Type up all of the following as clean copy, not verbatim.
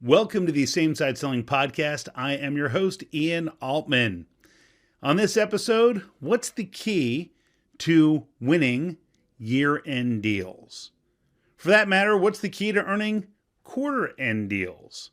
Welcome to the Same Side Selling Podcast. I am your host, Ian Altman. On this episode, what's the key to winning year-end deals? For that matter, what's the key to earning quarter-end deals?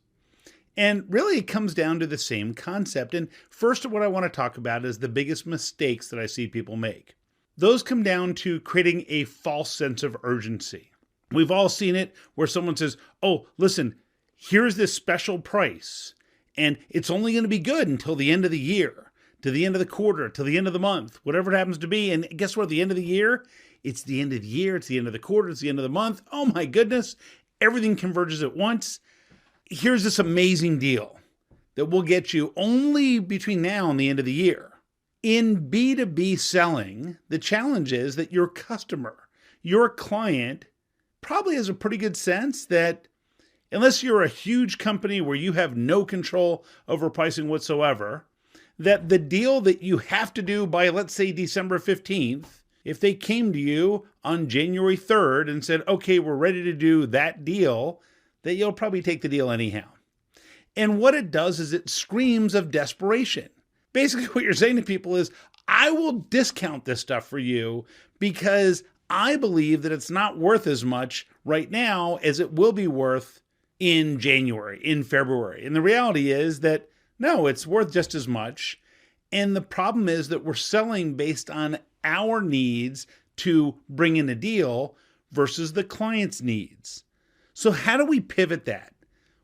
And really, it comes down to the same concept. And first, what I want to talk about is the biggest mistakes that I see people make. Those come down to creating a false sense of urgency. We've all seen it where someone says, oh, listen, here's this special price, and it's only going to be good until the end of the year, to the end of the quarter, to the end of the month, whatever it happens to be. And guess what? At the end of the year, it's the end of the year, it's the end of the quarter, it's the end of the month. Oh my goodness, everything converges at once. Here's this amazing deal that will get you only between now and the end of the year. In B2B selling, the challenge is that your customer, your client, probably has a pretty good sense that unless you're a huge company where you have no control over pricing whatsoever, that the deal that you have to do by, let's say, December 15th, if they came to you on January 3rd and said, okay, we're ready to do that deal, that you'll probably take the deal anyhow. And what it does is it screams of desperation. Basically, what you're saying to people is, I will discount this stuff for you because I believe that it's not worth as much right now as it will be worth in January, in February. And the reality is that, no, it's worth just as much. And the problem is that we're selling based on our needs to bring in a deal versus the client's needs. So how do we pivot that?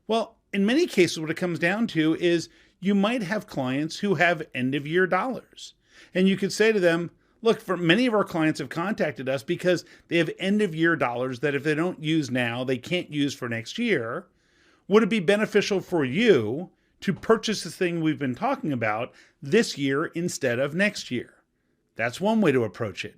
Well, in many cases, what it comes down to is you might have clients who have end-of-year dollars. And you could say to them, look, for many of our clients have contacted us because they have end-of-year dollars that if they don't use now, they can't use for next year. Would it be beneficial for you to purchase the thing we've been talking about this year instead of next year? That's one way to approach it.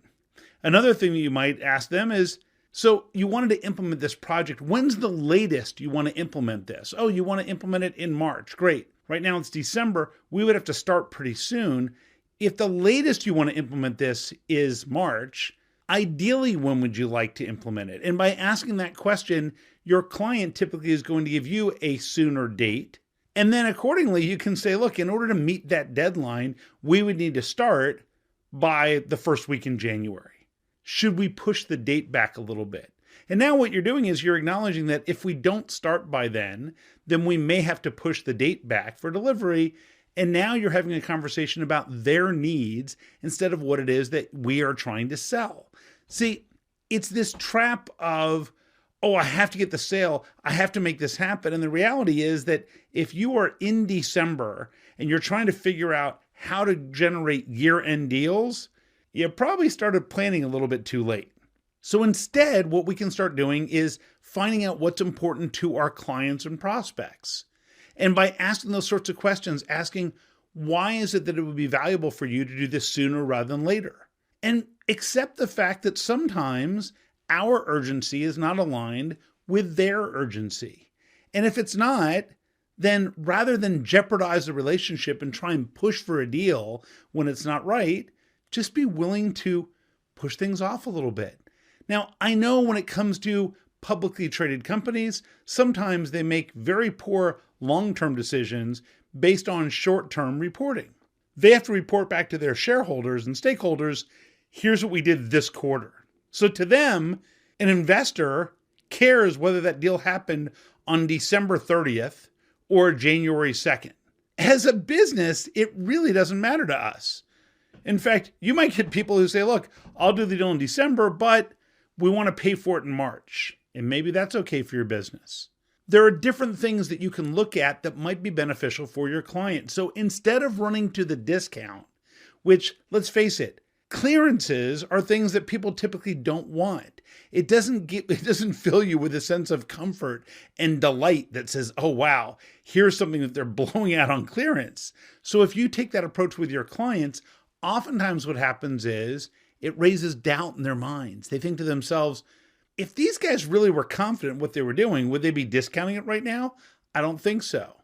Another thing that you might ask them is, so you wanted to implement this project. When's the latest you want to implement this? Oh, you want to implement it in March. Great. Right now it's December. We would have to start pretty soon. If the latest you want to implement this is March, ideally, when would you like to implement it? And by asking that question, your client typically is going to give you a sooner date. And then accordingly, you can say, look, in order to meet that deadline, we would need to start by the first week in January. Should we push the date back a little bit? And now what you're doing is you're acknowledging that if we don't start by then we may have to push the date back for delivery. And now you're having a conversation about their needs instead of what it is that we are trying to sell. See, it's this trap of, oh, I have to get the sale. I have to make this happen. And the reality is that if you are in December and you're trying to figure out how to generate year-end deals, you probably started planning a little bit too late. So instead, what we can start doing is finding out what's important to our clients and prospects. And by asking those sorts of questions, asking, why is it that it would be valuable for you to do this sooner rather than later? And accept the fact that sometimes our urgency is not aligned with their urgency. And if it's not, then rather than jeopardize the relationship and try and push for a deal when it's not right, just be willing to push things off a little bit. Now, I know when it comes to publicly traded companies, sometimes they make very poor long-term decisions based on short-term reporting. They have to report back to their shareholders and stakeholders, here's what we did this quarter. So to them, an investor cares whether that deal happened on December 30th or January 2nd. As a business, it really doesn't matter to us. In fact, you might get people who say, look, I'll do the deal in December, but we want to pay for it in March. And maybe that's okay for your business. There are different things that you can look at that might be beneficial for your client. So instead of running to the discount, which, let's face it, clearances are things that people typically don't want. It doesn't fill you with a sense of comfort and delight that says, oh, wow, here's something that they're blowing out on clearance. So if you take that approach with your clients, oftentimes what happens is it raises doubt in their minds. They think to themselves, if these guys really were confident in what they were doing, would they be discounting it right now? I don't think so.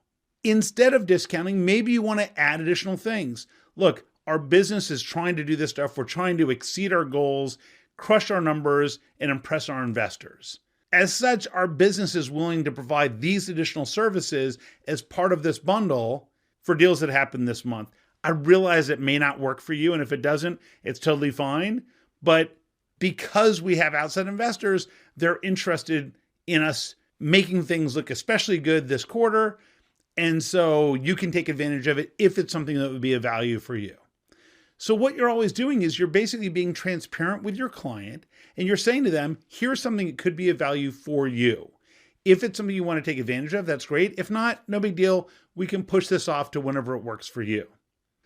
Instead of discounting, maybe you want to add additional things. Look, our business is trying to do this stuff. We're trying to exceed our goals, crush our numbers, and impress our investors. As such, our business is willing to provide these additional services as part of this bundle for deals that happen this month. I realize it may not work for you, and if it doesn't, it's totally fine. But because we have outside investors, they're interested in us making things look especially good this quarter. And so you can take advantage of it if it's something that would be of value for you. So what you're always doing is you're basically being transparent with your client, and you're saying to them, here's something that could be of value for you. If it's something you want to take advantage of, that's great. If not, no big deal. We can push this off to whenever it works for you.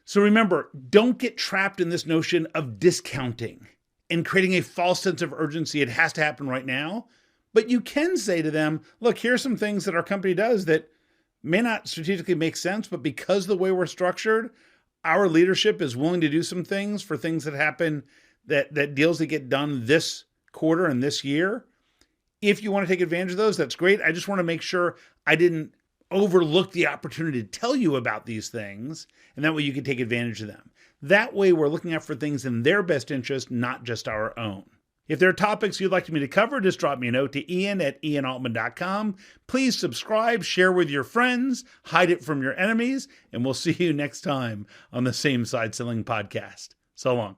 So remember, don't get trapped in this notion of discounting and creating a false sense of urgency. It has to happen right now. But you can say to them, look, here's some things that our company does that may not strategically make sense, but because of the way we're structured, our leadership is willing to do some things for things that happen, that deals that get done this quarter and this year. If you want to take advantage of those, that's great. I just want to make sure I didn't overlook the opportunity to tell you about these things, and that way you can take advantage of them. That way we're looking out for things in their best interest, not just our own. If there are topics you'd like me to cover, just drop me a note to ian@ianaltman.com. Please subscribe, share with your friends, hide it from your enemies, and we'll see you next time on the Same Side Selling Podcast. So long.